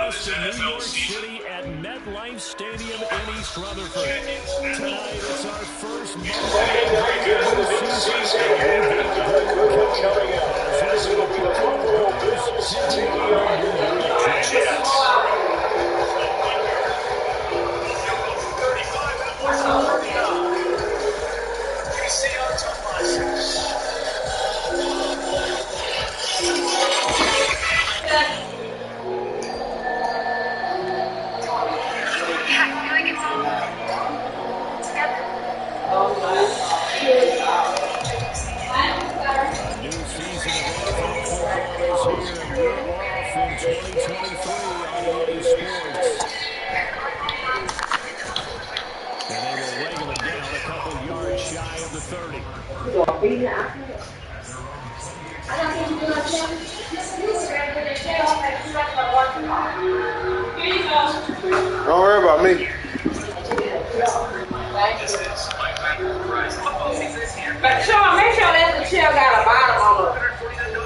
us to New York City at MetLife Stadium in East Rutherford. Tonight, it's our first Monday night game of the season, and we've got a good one coming up as it'll be the Buffalo Bills taking on the New York Jets. A new season of NFL football is here, and we're off in 2023 on EA Sports. And they will wrangle it down a couple yards shy of the 30. Don't worry about me. But Sean, make sure that the shell got a bottom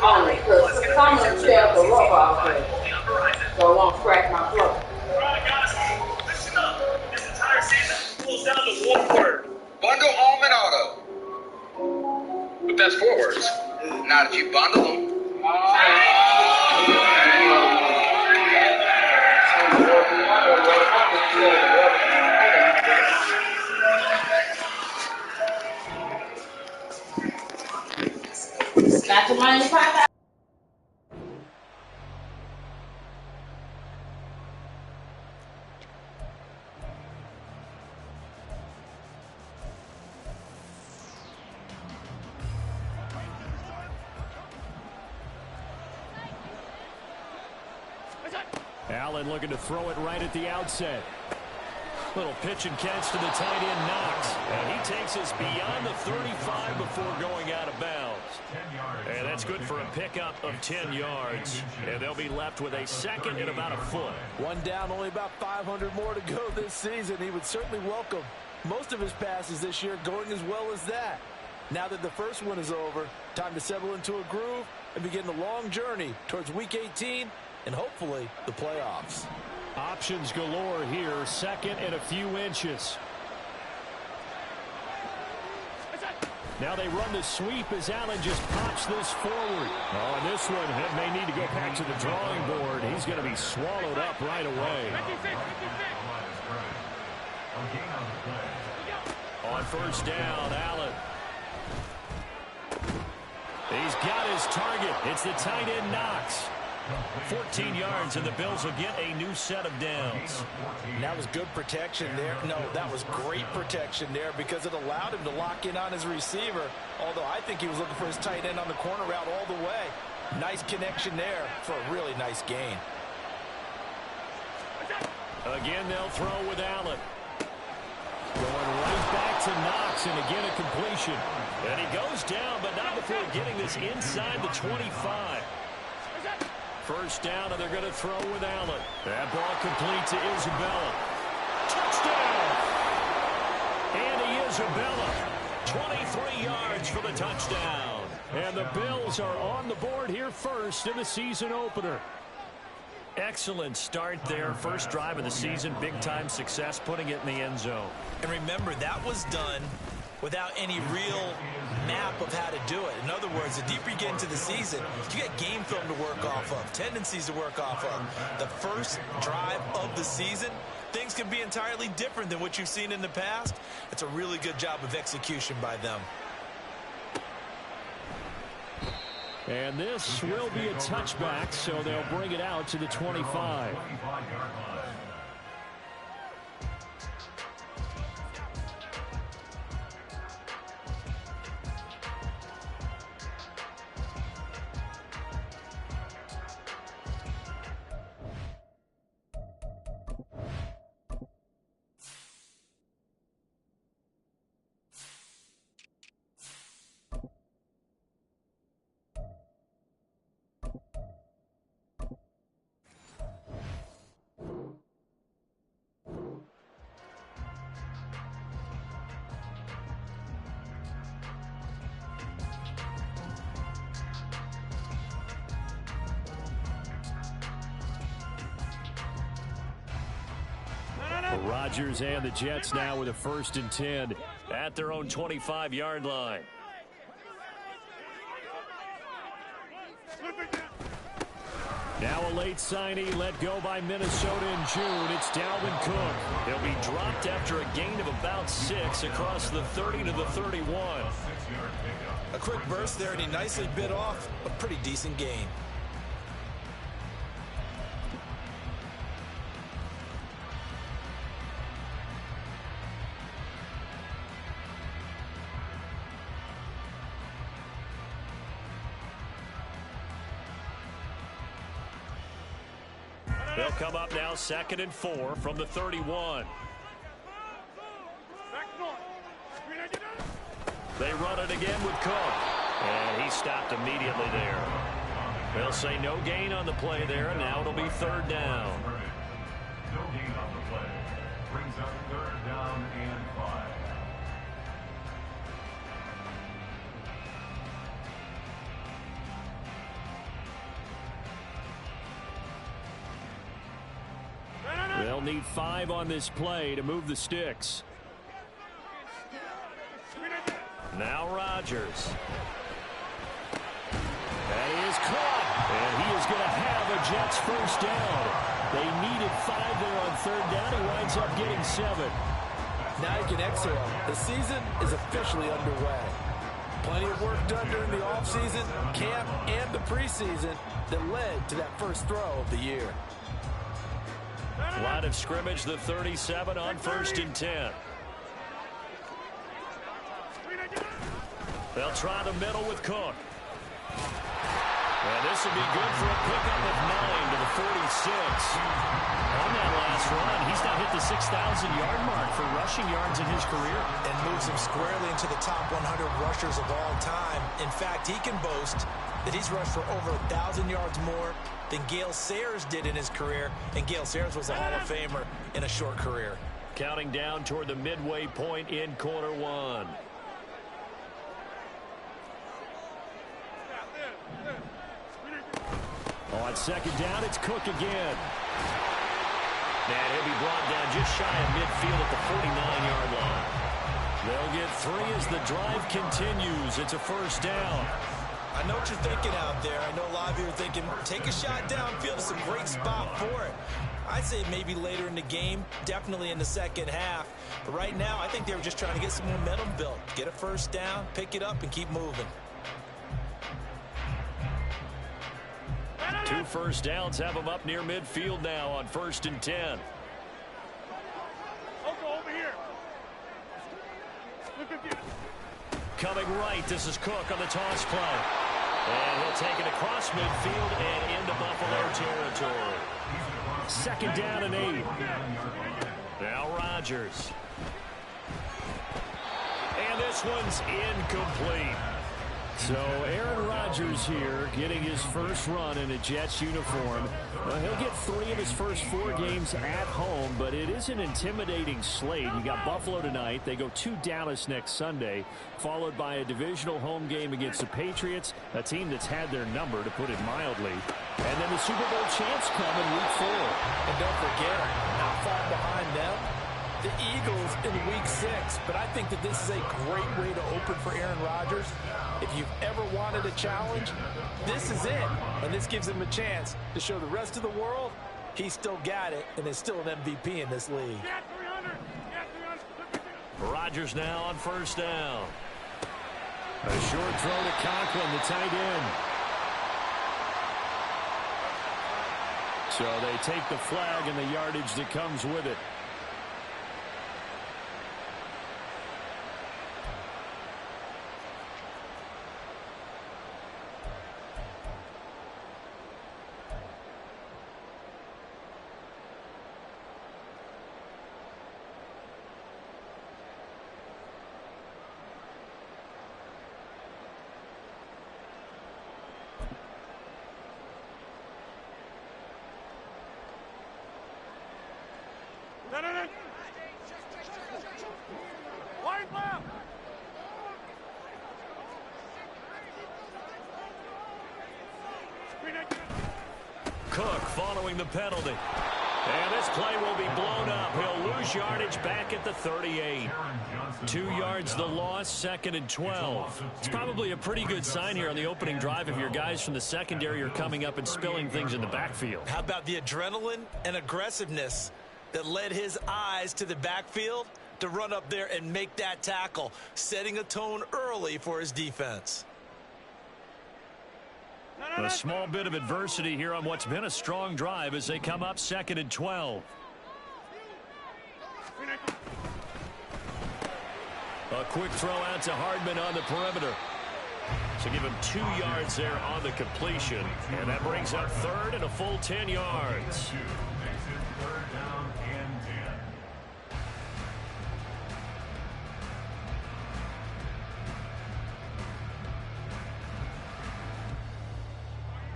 on it, because some of the shells are rough off there, so it won't crack my floor. Alright guys, listen up. This entire season boils down to one word. Bundle home and auto. But that's 4 words. Not if you bundle them. Got your money in your pocket? Allen looking to throw it right at the outset. Little pitch and catch to the tight end, Knox. And he takes us beyond the 35 before going out of bounds. And that's good for a pickup of 10 yards. And they'll be left with a second and about a foot. One down, only about 500 more to go this season. He would certainly welcome most of his passes this year going as well as that. Now that the first one is over, time to settle into a groove and begin the long journey towards Week 18 and hopefully the playoffs. Options galore here, second and a few inches. Now they run the sweep as Allen just pops this forward. Oh, and this one may need to go back to the drawing board. He's going to be swallowed up right away. On first down, Allen. He's got his target. It's the tight end, Knox. 14 yards, and the Bills will get a new set of downs. That was good protection there. No, that was great protection there because it allowed him to lock in on his receiver, although I think he was looking for his tight end on the corner route all the way. Nice connection there for a really nice gain. Again, they'll throw with Allen. Going right back to Knox, and again a completion. And he goes down, but not before getting this inside the 25. First down, and they're going to throw with Allen. That ball complete to Isabella. Touchdown! Andy Isabella, 23 yards for the touchdown. And the Bills are on the board here first in the season opener. Excellent start there. First drive of the season, big-time success, putting it in the end zone. And remember, that was done without any real map of how to do it. In other words, the deeper you get into the season, you got game film to work off of, tendencies to work off of. The first drive of the season, things can be entirely different than what you've seen in the past. It's a really good job of execution by them. And this will be a touchback, so they'll bring it out to the 25. Rodgers and the Jets now with a 1st and 10 at their own 25-yard line. Now a late signee let go by Minnesota in June. It's Dalvin Cook. He'll be dropped after a gain of about 6 across the 30 to the 31. A quick burst there, and he nicely bit off a pretty decent gain. They'll come up now 2nd and 4 from the 31. They run it again with Cook. And he stopped immediately there. They'll say no gain on the play there, and now it'll be 3rd down. No gain on the play. Brings up 3rd down and 5. They'll need 5 on this play to move the sticks. Now Rodgers. That is caught. And he is going to have a Jets 1st down. They needed 5 there on 3rd down. He winds up getting 7. Now you can exhale. The season is officially underway. Plenty of work done during the offseason, camp, and the preseason that led to that first throw of the year. Line of scrimmage, the 37 on 1st and 10. They'll try the middle with Cook. And this will be good for a pickup of 9 to the 46. On that last run, he's now hit the 6,000-yard mark for rushing yards in his career. And moves him squarely into the top 100 rushers of all time. In fact, he can boast that he's rushed for over 1,000 yards more than Gale Sayers did in his career. And Gale Sayers was a Hall of Famer in a short career. Counting down toward the midway point in quarter 1. On 2nd down, it's Cook again. And he'll be brought down just shy of midfield at the 49-yard line. They'll get 3 as the drive continues. It's a 1st down. I know what you're thinking out there. I know a lot of you are thinking, take a shot downfield. It's a great spot for it. I'd say maybe later in the game, definitely in the second half. But right now, I think they were just trying to get some momentum built. Get a 1st down, pick it up, and keep moving. 2 1st downs have them up near midfield now on 1st and 10. Coming right, this is Cook on the toss play. And he'll take it across midfield and into Buffalo territory. 2nd down and 8. Now Rodgers. And this one's incomplete. So Aaron Rodgers here getting his first run in a Jets uniform. He'll get 3 of his first 4 games at home, but it is an intimidating slate. You got Buffalo tonight. They go to Dallas next Sunday, followed by a divisional home game against the Patriots, a team that's had their number, to put it mildly. And then the Super Bowl champs come in week 4. And don't forget, not far behind them, the Eagles in week 6. But I think that this is a great way to open for Aaron Rodgers. If you've ever wanted a challenge, this is it. And this gives him a chance to show the rest of the world he's still got it and is still an MVP in this league. Rodgers now on 1st down. A short throw to Conklin, the tight end. So they take the flag and the yardage that comes with it. Cook following the penalty. And this play will be blown up. He'll lose 6 yardage back at the 38. 2 yards the loss, 2nd and 12. It's probably a pretty good sign here on the opening drive if your guys from the secondary are coming up and spilling things in the backfield. How about the adrenaline and aggressiveness that led his eyes to the backfield to run up there and make that tackle, setting a tone early for his defense. A small bit of adversity here on what's been a strong drive as they come up 2nd and 12. A quick throw out to Hardman on the perimeter. So give him 2 yards there on the completion. And that brings up 3rd and a full 10 yards.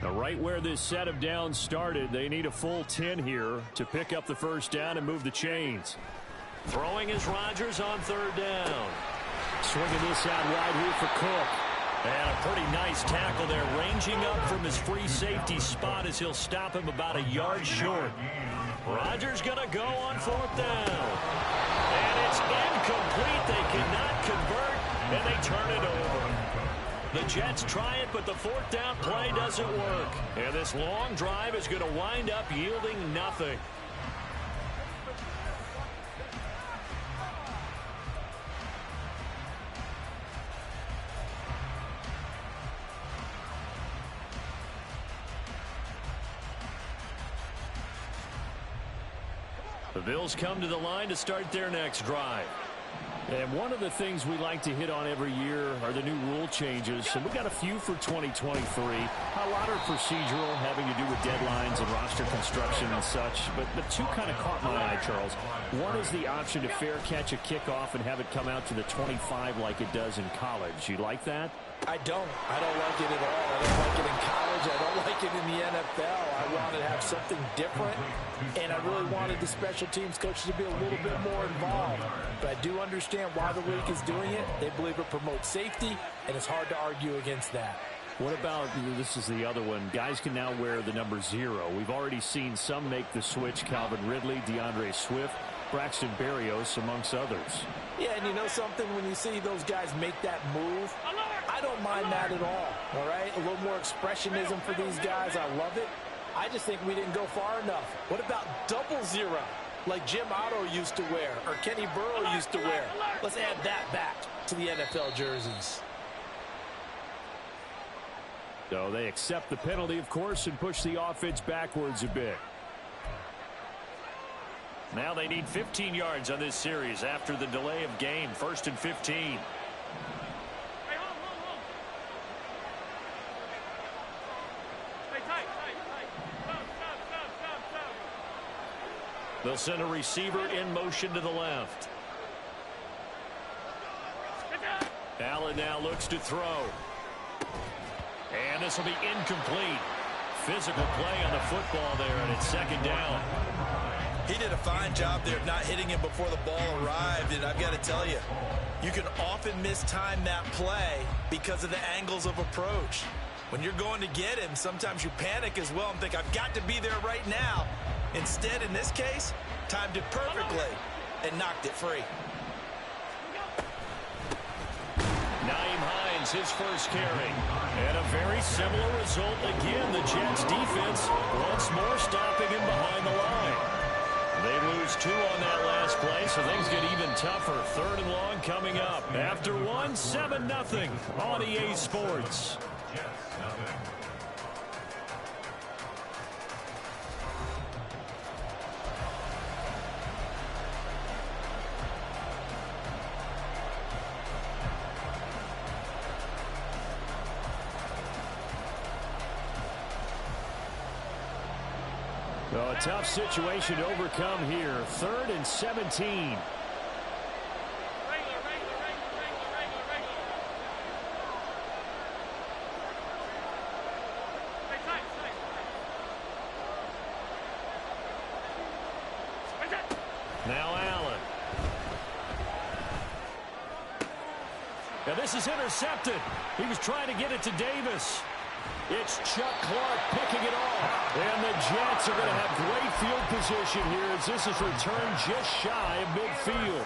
Now, right where this set of downs started, they need a full 10 here to pick up the first down and move the chains. Throwing is Rodgers on 3rd down. Swinging this out wide here for Cook. And a pretty nice tackle there, ranging up from his free safety spot as he'll stop him about a yard short. Rodgers going to go on 4th down. And it's incomplete. They cannot convert, and they turn it over. The Jets try it, but the 4th down play doesn't work. And this long drive is going to wind up yielding nothing. The Bills come to the line to start their next drive. And one of the things we like to hit on every year are the new rule changes. And we've got a few for 2023. A lot are procedural, having to do with deadlines and roster construction and such. But the 2 kind of caught my eye, Charles. One is the option to fair catch a kickoff and have it come out to the 25 like it does in college. You like that? I don't like it at all. I don't like it in college. I don't like it in the NFL. I wanted to have something different, and I really wanted the special teams coaches to be a little bit more involved. But I do understand why the league is doing it. They believe it promotes safety, and it's hard to argue against that. What about, this is the other one, guys can now wear the number 0. We've already seen some make the switch, Calvin Ridley, DeAndre Swift, Braxton Berrios, amongst others. Yeah, and you know something, when you see those guys make that move, I don't mind that at all right? A little more expressionism for these guys. I love it. I just think we didn't go far enough. What about 00, like Jim Otto used to wear or Kenny Burrow used to wear? Let's add that back to the NFL jerseys. So they accept the penalty, of course, and push the offense backwards a bit. Now they need 15 yards on this series after the delay of game. 1st and 15. They'll send a receiver in motion to the left. Allen now looks to throw. And this will be incomplete. Physical play on the football there, and it's 2nd down. He did a fine job there of not hitting him before the ball arrived, and I've got to tell you, you can often mistime that play because of the angles of approach. When you're going to get him, sometimes you panic as well and think, I've got to be there right now. Instead, in this case, timed it perfectly and knocked it free. Nyheim Hines, his first carry. And a very similar result again. The Jets defense once more stopping him behind the line. They lose 2 on that last play, so things get even tougher. 3rd and long coming up. After 1, 7-0 on EA Sports. So a tough situation to overcome here. 3rd and 17. Now Allen. Now this is intercepted. He was trying to get it to Davis. It's Chuck Clark picking it off. And the Jets are going to have great field position here as this is returned just shy of midfield.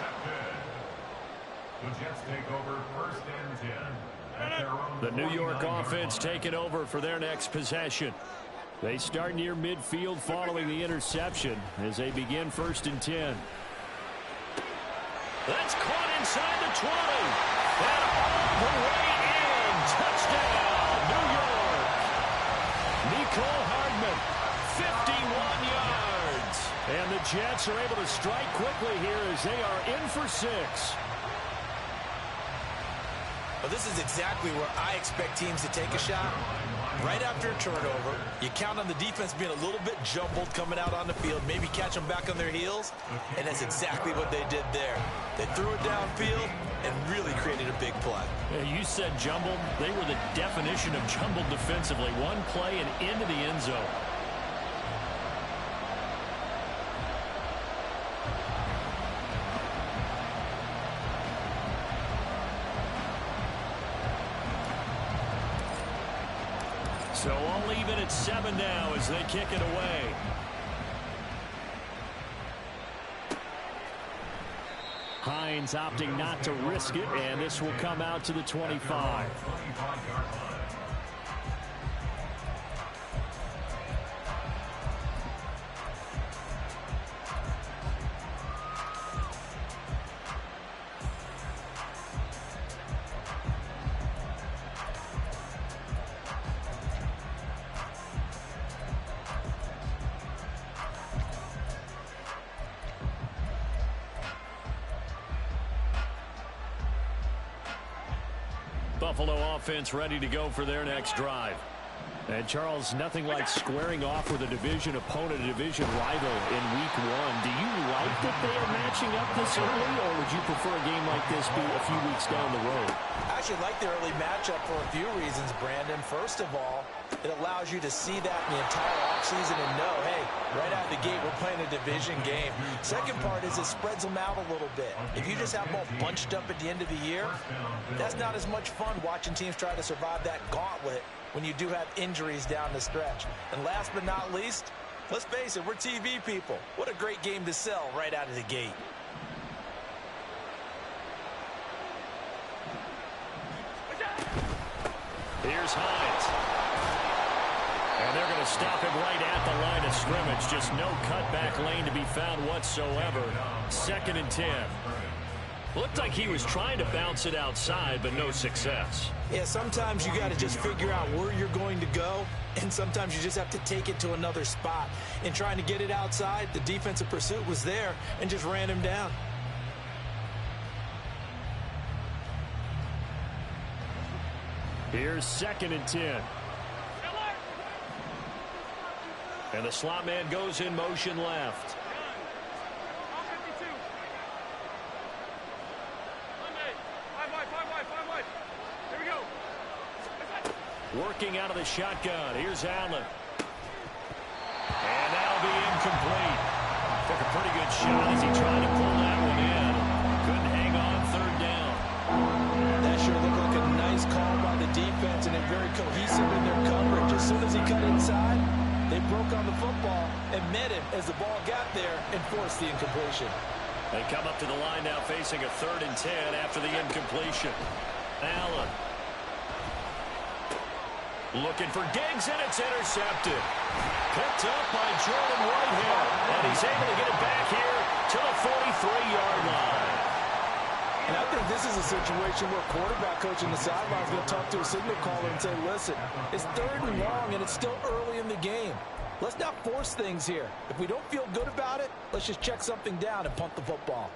The Jets take over 1st and 10. At their own The New York offense taking over for their next possession. They start near midfield following the interception as they begin 1st and 10. That's caught inside the 20. And all the way in. Touchdown, New York. Nicole Hardman, 51 yards. And the Jets are able to strike quickly here as they are in for 6. Well, this is exactly where I expect teams to take a shot. Right after a turnover, you count on the defense being a little bit jumbled coming out on the field, maybe catch them back on their heels, and that's exactly what they did there. They threw it downfield and really created a big play. Yeah, you said jumbled. They were the definition of jumbled defensively. One play and into the end zone. So all even at 7 now as they kick it away. Hines opting not to risk it, and this will come out to the 25. Buffalo offense ready to go for their next drive. And Charles, nothing like squaring off with a division opponent, a division rival in week 1. Do you like that they are matching up this early, or would you prefer a game like this be a few weeks down the road? I actually like the early matchup for a few reasons, Brandon. First of all, it allows you to see that in the entire offseason and know, hey, right out the gate, we're playing a division game. Second part is it spreads them out a little bit. If you just have them all bunched up at the end of the year, that's not as much fun watching teams try to survive that gauntlet when you do have injuries down the stretch. And last but not least, let's face it, we're TV people. What a great game to sell right out of the gate. Here's Hines. And they're going to stop him right at the line of scrimmage. Just no cutback lane to be found whatsoever. 2nd and 10. Looked like he was trying to bounce it outside, but no success. Yeah, sometimes you got to just figure out where you're going to go, and sometimes you just have to take it to another spot. In trying to get it outside, the defensive pursuit was there and just ran him down. Here's 2nd and 10. And the slot man goes in motion left. Working out of the shotgun. Here's Allen. And that'll be incomplete. Took a pretty good shot as he tried to pull that one in. Couldn't hang on 3rd down. That sure looked like a nice call by the defense, and they're very cohesive in their coverage. As soon as he cut inside, they broke on the football and met him as the ball got there and forced the incompletion. They come up to the line now facing a 3rd and 10 after the incompletion. Allen. Looking for Diggs, and it's intercepted. Picked up by Jordan Whitehead. And he's able to get it back here to the 43-yard line. And I think this is a situation where quarterback coach on the sideline is going to talk to a signal caller and say, listen, it's 3rd and long, and it's still early in the game. Let's not force things here. If we don't feel good about it, let's just check something down and punt the football.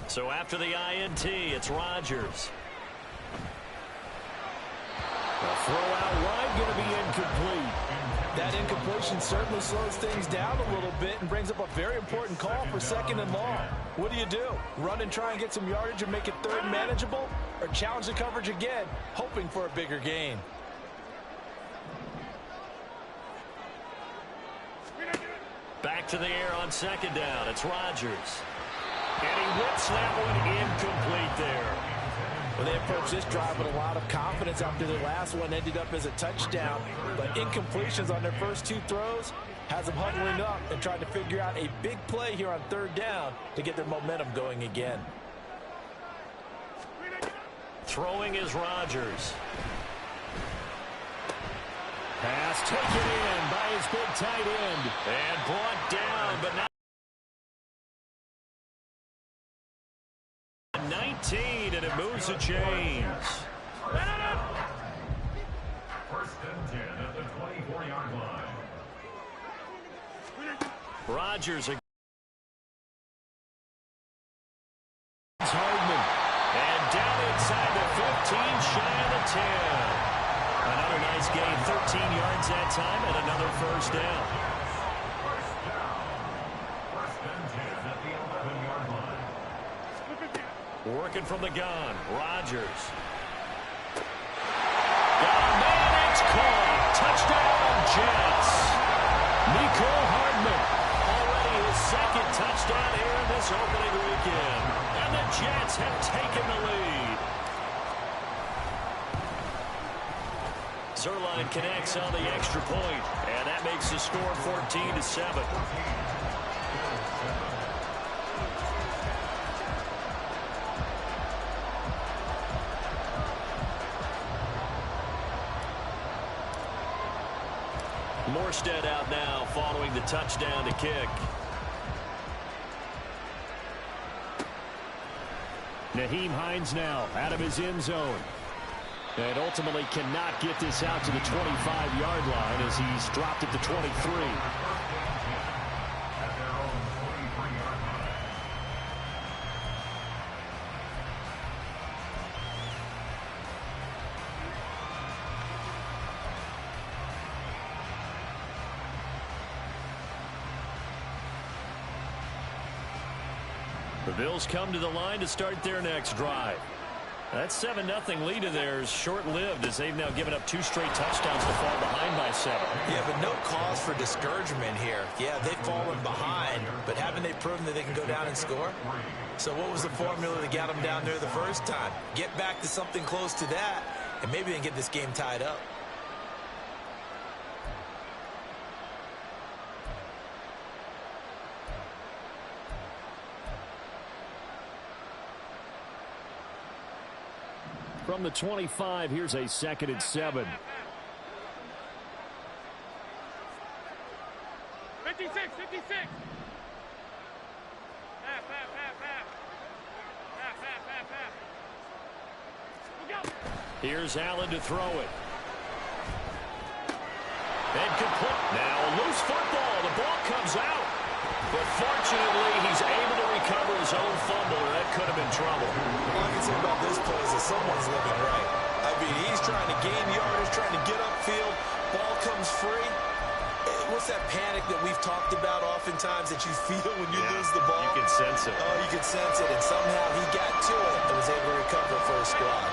So after the INT, it's Rodgers. A throw out wide, going to be incomplete. That incompletion certainly slows things down a little bit and brings up a very important call for 2nd and long. What do? Run and try and get some yardage and make it 3rd manageable? Or challenge the coverage again, hoping for a bigger gain? to the air on second down. It's Rodgers. And he whips that one incomplete there. Well, they approached this drive with a lot of confidence after their last one ended up as a touchdown. But incompletions on their first 2 throws has them huddling up and trying to figure out a big play here on third down to get their momentum going again. Throwing is Rodgers. Pass taken in by his big tight end. And brought down, but not. 19, and it moves the chains. First and 10 at the 24-yard line. Rodgers against Hardman. And down inside the 15, shy of the 10. Another nice gain, 13 yards that time, and another first down. First and 10 at the 11-yard line. Working from the gun, Rodgers. Got a man, it's caught. Touchdown, Jets. Nicole Hardman, already his second touchdown here in this opening weekend. And the Jets have taken the lead. Zerline connects on the extra point, and that makes the score 14-7. Morstead out now following the touchdown to kick. Nyheim Hines now out of his end zone. And ultimately cannot get this out to the 25-yard line as he's dropped at the 23. The Bills come to the line to start their next drive. That 7-0 lead of theirs short-lived as they've now given up 2 straight touchdowns to fall behind by 7. Yeah, but no cause for discouragement here. Yeah, they've fallen behind, but haven't they proven that they can go down and score? So what was the formula that got them down there the first time? Get back to something close to that, and maybe they can get this game tied up. From the 25, here's a 2nd and 7. 56. Here's Allen to throw it. And complete. Now loose football. The ball comes out. But fortunately, he's able to recover his own fumble, or that could have been trouble. All I can say about this play is that someone's living right. I mean, he's trying to gain yardage, trying to get upfield. Ball comes free. What's that panic that we've talked about oftentimes that you feel when you lose the ball? You can sense it. Oh, you can sense it. And somehow he got to it and was able to recover for his squad.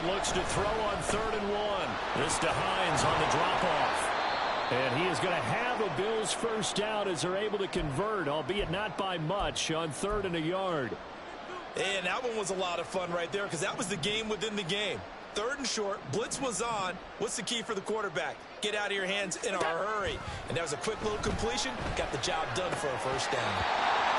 Looks to throw on 3rd and 1. This to Hines on the drop-off. And he is going to have a Bills first down as they're able to convert, albeit not by much, on 3rd and a yard. And that one was a lot of fun right there because that was the game within the game. 3rd and short, blitz was on. What's the key for the quarterback? Get out of your hands in a hurry. And that was a quick little completion. Got the job done for a first down.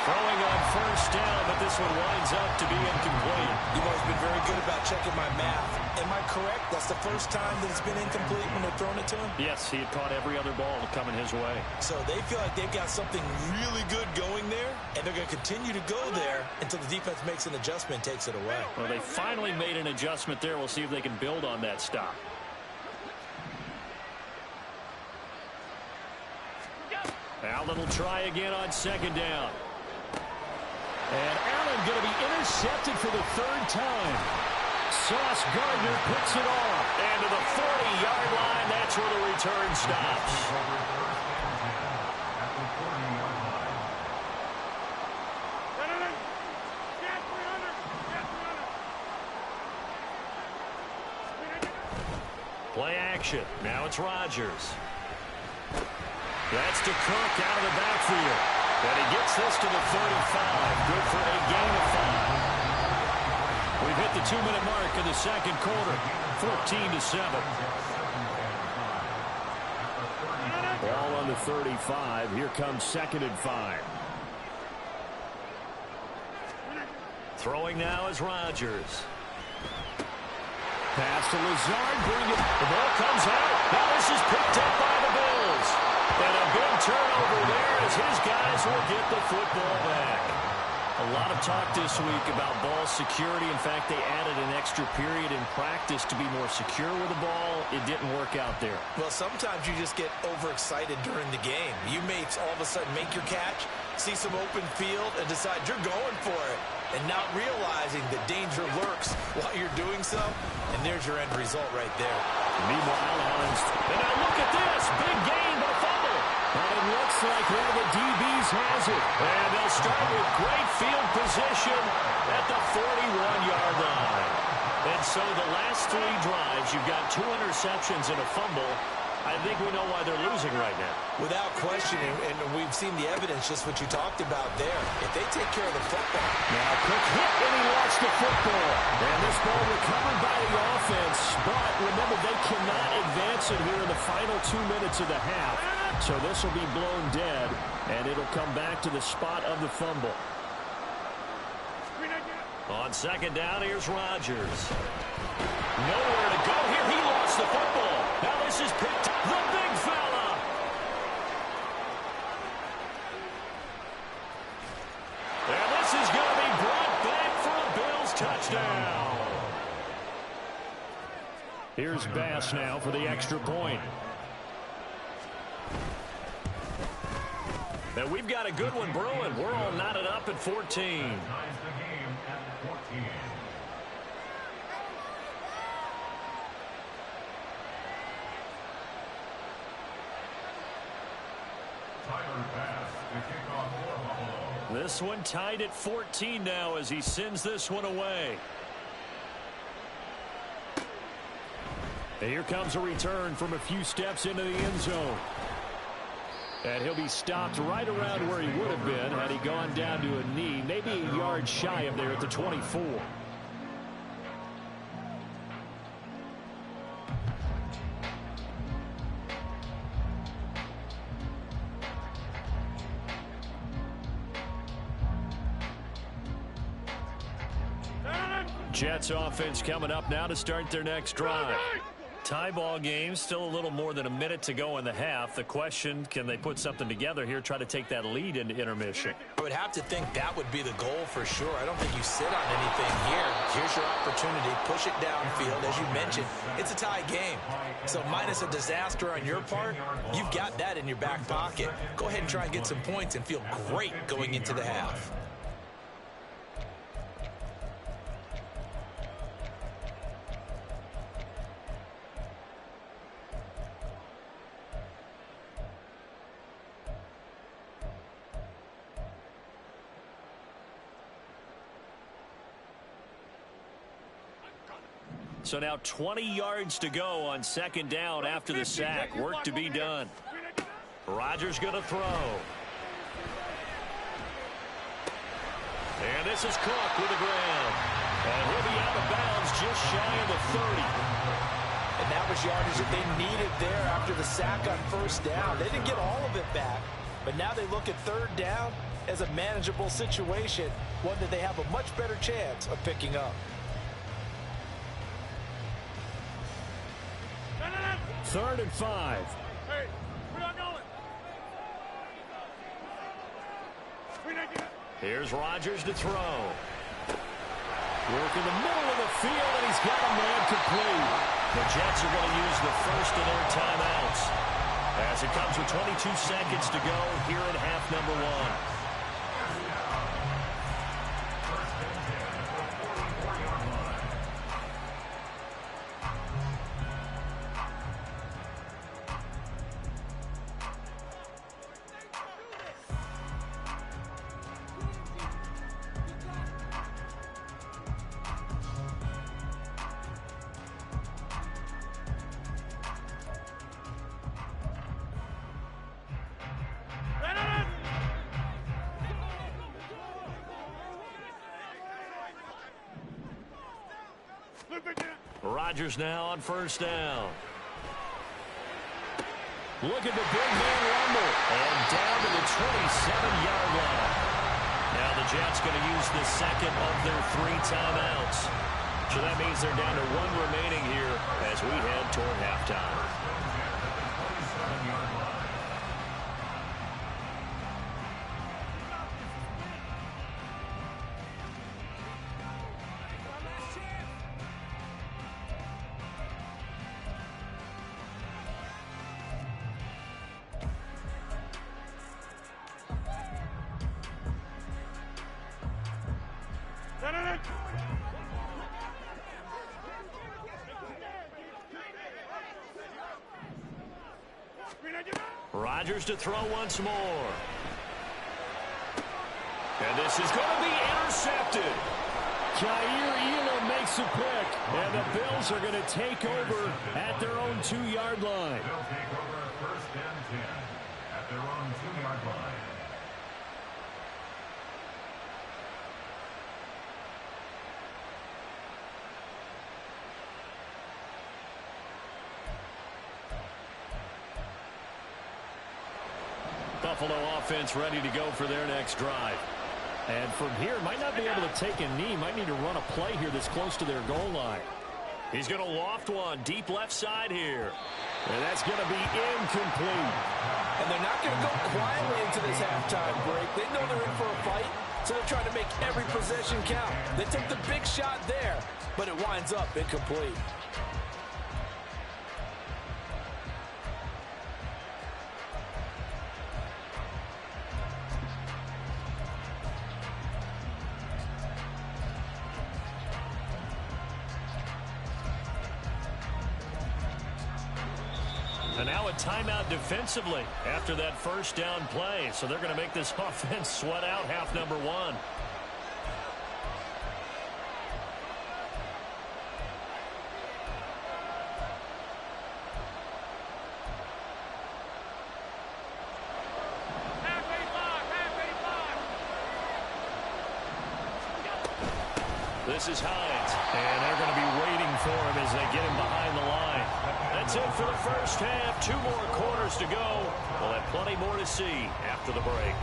Throwing on first down, but this one winds up to be incomplete. You've always been very good about checking my math. Am I correct? That's the first time that it's been incomplete when they're throwing it to him? Yes, he had caught every other ball coming his way. So they feel like they've got something really good going there, and they're going to continue to go there until the defense makes an adjustment and takes it away. Well, they finally made an adjustment there. We'll see if they can build on that stop. Allen will try again on 2nd down. And Allen going to be intercepted for the 3rd time. Sauce Gardner picks it off. And to the 40-yard line, that's where the return stops. action. Now it's Rodgers. That's to Cook out of the backfield. And he gets this to the 35. Good for a gain of 5. We've hit the 2-minute mark in the second quarter. 14-7. Ball on the 35. Here comes 2nd and 5. Throwing now is Rodgers. Pass to Lazard. Bring it. The ball comes out. Now this is picked up by the Bills. And a big turnover there as his guys will get the football back. A lot of talk this week about ball security. In fact, they added an extra period in practice to be more secure with the ball. It didn't work out there. Well, sometimes you just get overexcited during the game. You may all of a sudden make your catch, see some open field, and decide you're going for it, and not realizing the danger lurks while you're doing so. And there's your end result right there. Meanwhile, and now look at this. Big gain, but a fumble. And it looks like one of the DBs has it. And they'll start with great field position at the 41-yard line. And so the last 3 drives, you've got 2 interceptions and a fumble. I think we know why they're losing right now. Without question, and we've seen the evidence, just what you talked about there. If they take care of the football. Now quick hit, and he lost the football. And this ball recovered by the offense. But remember, they cannot advance it here in the final 2 minutes of the half. So this will be blown dead, and it'll come back to the spot of the fumble. On 2nd down, here's Rodgers. Nowhere to go here. He lost the football. Now this is picked up. The big fella. And this is going to be brought back for a Bills touchdown. Here's Bass now for the extra point. And we've got a good one brewing. We're all knotted up at 14. This one tied at 14 now as he sends this one away. And here comes a return from a few steps into the end zone. And he'll be stopped right around where he would have been had he gone down to a knee, maybe a yard shy of there at the 24. Jets offense coming up now to start their next drive. Tie ball game, still a little more than a minute to go in the half. The question, can they put something together here, try to take that lead into intermission? I would have to think that would be the goal for sure. I don't think you sit on anything here. Here's your opportunity. Push it downfield. As you mentioned, it's a tie game. So minus a disaster on your part, you've got that in your back pocket. Go ahead and try and get some points and feel great going into the half. So now 20 yards to go on 2nd down after the sack. Work to be done. Rodgers going to throw. And this is Cook with the ground. And he'll be out of bounds just shy of the 30. And that was yardage that they needed there after the sack on 1st down. They didn't get all of it back, but now they look at 3rd down as a manageable situation, one that they have a much better chance of picking up. 3rd and 5. Hey, we're not going. Here's Rodgers to throw. Work in the middle of the field, and he's got a man complete. The Jets are going to use the first of their timeouts as it comes with 22 seconds to go here in half number 1. Rodgers now on first down. Look at the big man rumble. And down to the 27-yard line. Now the Jets going to use the second of their 3 timeouts. So that means they're down to 1 remaining here as we head toward halftime. Rodgers to throw once more. And this is going to be intercepted. Jair Elam makes a pick. And the Bills are going to take over at their own 2-yard line. They'll take over first and 10 at their own 2-yard line. Buffalo offense ready to go for their next drive. And from here, might not be able to take a knee. Might need to run a play here that's close to their goal line. He's going to loft one deep left side here. And that's going to be incomplete. And they're not going to go quietly into this halftime break. They know they're in for a fight, so they're trying to make every possession count. They took the big shot there, but it winds up incomplete. And now a timeout defensively after that first down play. So they're going to make this offense sweat out half number 1. This is Hines, and they're going to be waiting for him as they get him behind the line. That's it for the first half. 2 more quarters to go. We'll have plenty more to see after the break.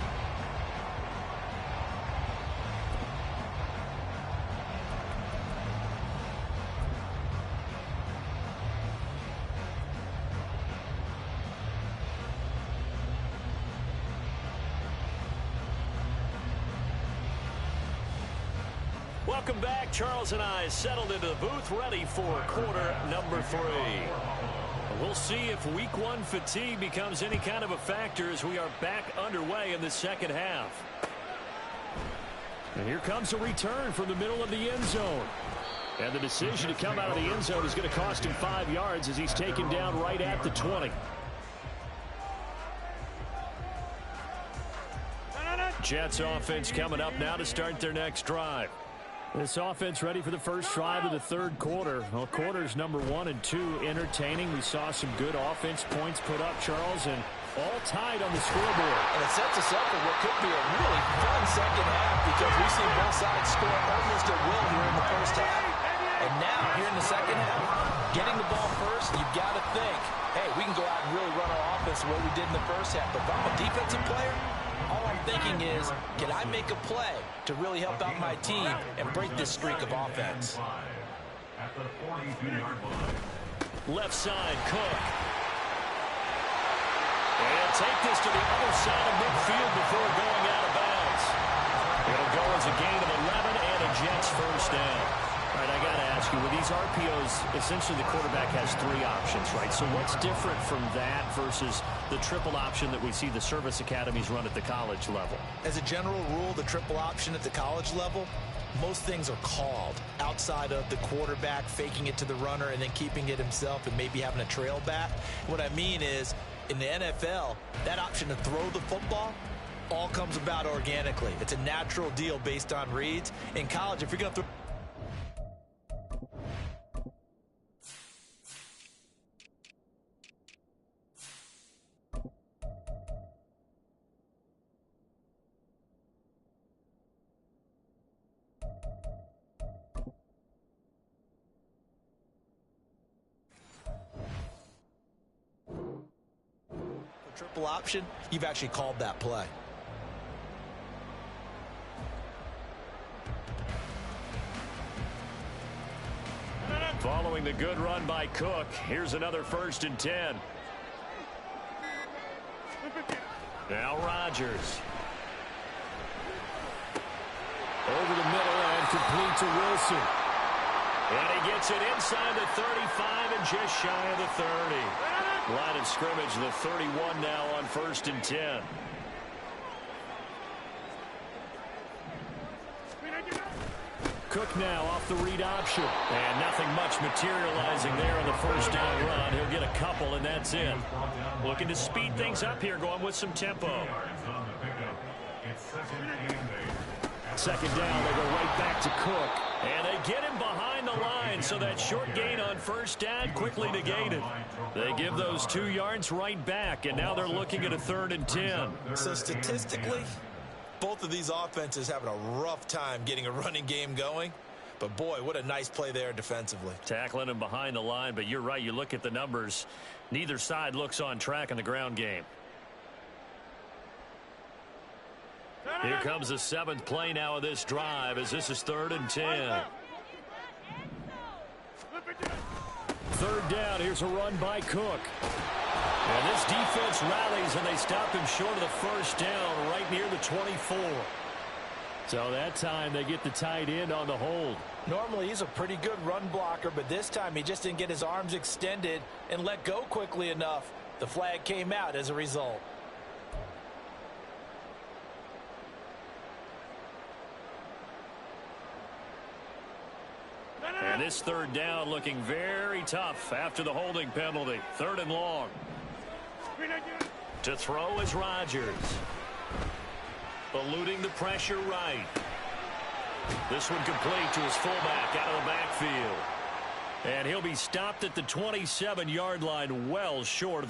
Welcome back. Charles and I settled into the booth ready for quarter number 3. We'll see if week 1 fatigue becomes any kind of a factor as we are back underway in the second half. And here comes a return from the middle of the end zone. And the decision to come out of the end zone is going to cost him 5 yards as he's taken down right at the 20. Jets offense coming up now to start their next drive. This offense ready for the first drive of the third quarter. Well, quarters number 1 and 2 entertaining. We saw some good offense points put up, Charles, and all tied on the scoreboard. And it sets us up for what could be a really fun second half because we've seen both sides score almost at will here in the first half. And now, here in the second half, getting the ball first, you've got to think, hey, we can go out and really run our offense the way we did in the first half. But if I'm a defensive player, all I'm thinking is, can I make a play to really help out my team and break this streak of offense? At the 42-yard line. Left side, Cook. And take this to the other side of midfield before going out of bounds. It'll go as a gain of 11 and a Jets first down. All right, I got to ask you, with these RPOs, essentially the quarterback has 3 options, right? So what's different from that versus the triple option that we see the service academies run at the college level? As a general rule, the triple option at the college level, most things are called outside of the quarterback faking it to the runner and then keeping it himself and maybe having a trail back. What I mean is, in the NFL, that option to throw the football all comes about organically. It's a natural deal based on reads. In college, if you're going to throw triple option, you've actually called that play. Following the good run by Cook, here's another 1st and 10. Now Rodgers. Over the middle and complete to Wilson. And he gets it inside the 35 and just shy of the 30. Line of scrimmage, the 31 now on 1st and 10. Cook now off the read option. And nothing much materializing there on the 1st down run. He'll get a couple, and that's it. Looking to speed things up here, going with some tempo. 2nd down, they go right back to Cook. And they get him behind the line, so that short gain on 1st down quickly negated. They give those 2 yards right back, and now they're looking at a 3rd and 10. So statistically, both of these offenses having a rough time getting a running game going. But, boy, what a nice play there defensively. Tackling him behind the line, but you're right. You look at the numbers. Neither side looks on track in the ground game. Here comes the 7th play now of this drive as this is 3rd and 10. 3rd down. Here's a run by Cook. And this defense rallies, and they stop him short of the 1st down right near the 24. So that time they get the tight end on the hold. Normally he's a pretty good run blocker, but this time he just didn't get his arms extended and let go quickly enough. The flag came out as a result. And this 3rd down looking very tough after the holding penalty. 3rd and long. To throw is Rodgers. Eluding the pressure right. This one complete to his fullback out of the backfield. And he'll be stopped at the 27-yard line, well short of